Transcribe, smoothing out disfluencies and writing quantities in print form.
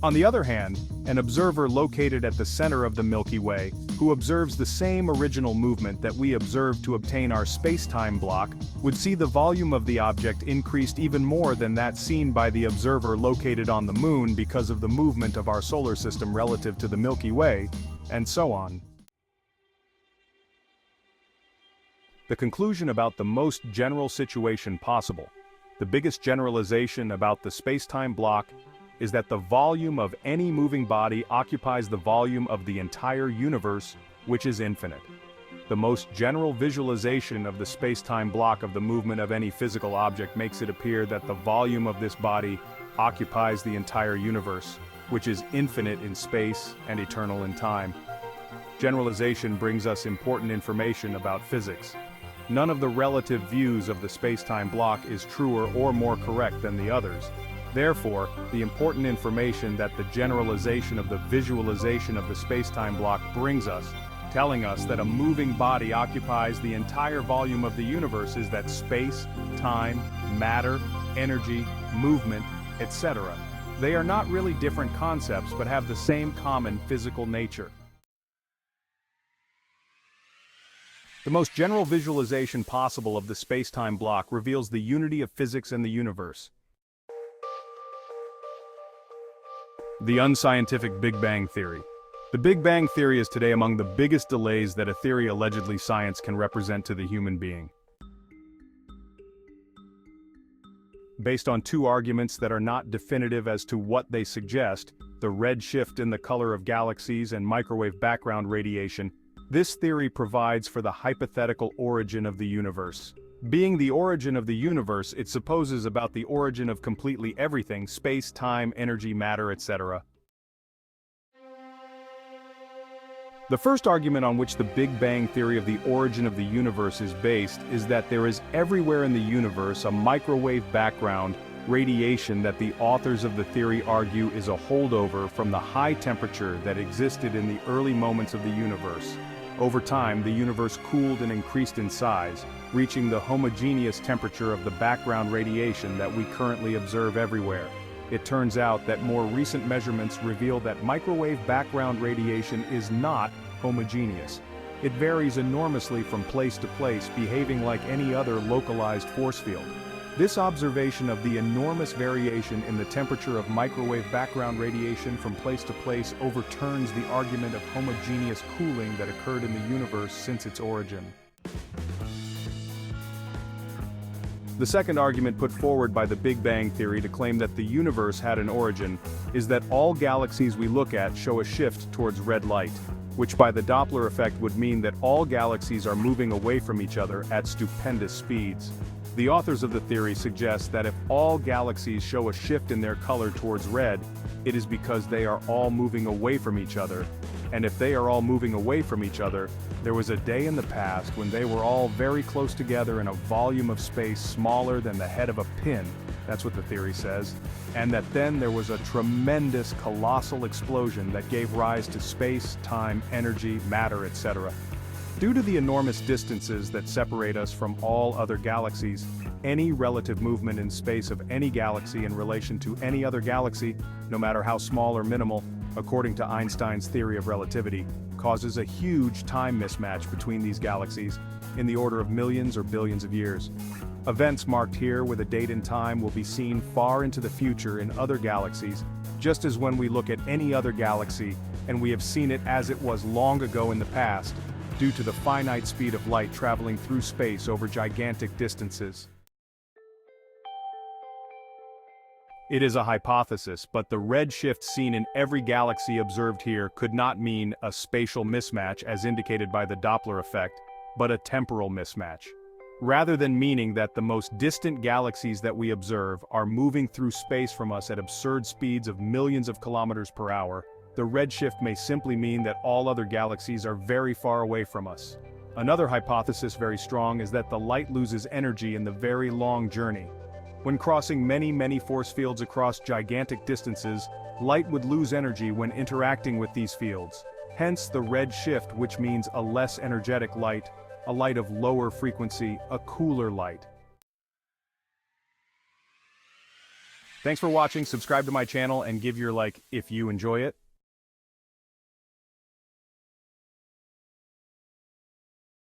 On the other hand, an observer located at the center of the Milky Way, who observes the same original movement that we observed to obtain our space-time block, would see the volume of the object increased even more than that seen by the observer located on the Moon because of the movement of our solar system relative to the Milky Way, and so on. The conclusion about the most general situation possible, the biggest generalization about the space-time block, is that the volume of any moving body occupies the volume of the entire universe, which is infinite. The most general visualization of the space-time block of the movement of any physical object makes it appear that the volume of this body occupies the entire universe, which is infinite in space and eternal in time. Generalization brings us important information about physics. None of the relative views of the space-time block is truer or more correct than the others. Therefore, the important information that the generalization of the visualization of the space-time block brings us, telling us that a moving body occupies the entire volume of the universe, is that space, time, matter, energy, movement, etc. They are not really different concepts but have the same common physical nature. The most general visualization possible of the space-time block reveals the unity of physics and the universe. The unscientific Big Bang Theory. The Big Bang Theory is today among the biggest delays that a theory allegedly science can represent to the human being. Based on two arguments that are not definitive as to what they suggest, the red shift in the color of galaxies and microwave background radiation, this theory provides for the hypothetical origin of the universe. Being the origin of the universe, it supposes about the origin of completely everything: space, time, energy, matter, etc. The first argument on which the Big Bang Theory of the origin of the universe is based is that there is everywhere in the universe a microwave background radiation that the authors of the theory argue is a holdover from the high temperature that existed in the early moments of the universe. Over time, the universe cooled and increased in size, reaching the homogeneous temperature of the background radiation that we currently observe everywhere. It turns out that more recent measurements reveal that microwave background radiation is not homogeneous. It varies enormously from place to place, behaving like any other localized force field. This observation of the enormous variation in the temperature of microwave background radiation from place to place overturns the argument of homogeneous cooling that occurred in the universe since its origin. The second argument put forward by the Big Bang Theory to claim that the universe had an origin is that all galaxies we look at show a shift towards red light, which by the Doppler effect would mean that all galaxies are moving away from each other at stupendous speeds. The authors of the theory suggest that if all galaxies show a shift in their color towards red, it is because they are all moving away from each other, and if they are all moving away from each other, there was a day in the past when they were all very close together in a volume of space smaller than the head of a pin, that's what the theory says, and that then there was a tremendous, colossal explosion that gave rise to space, time, energy, matter, etc. Due to the enormous distances that separate us from all other galaxies, any relative movement in space of any galaxy in relation to any other galaxy, no matter how small or minimal, according to Einstein's theory of relativity, causes a huge time mismatch between these galaxies, in the order of millions or billions of years. Events marked here with a date and time will be seen far into the future in other galaxies, just as when we look at any other galaxy, and we have seen it as it was long ago in the past, due to the finite speed of light traveling through space over gigantic distances. It is a hypothesis, but the red shift seen in every galaxy observed here could not mean a spatial mismatch as indicated by the Doppler effect, but a temporal mismatch. Rather than meaning that the most distant galaxies that we observe are moving through space from us at absurd speeds of millions of kilometers per hour, the redshift may simply mean that all other galaxies are very far away from us. Another hypothesis very strong is that the light loses energy in the very long journey. When crossing many force fields across gigantic distances, light would lose energy when interacting with these fields. Hence the red shift, which means a less energetic light, a light of lower frequency, a cooler light. Thanks for watching, subscribe to my channel, and give your like if you enjoy it.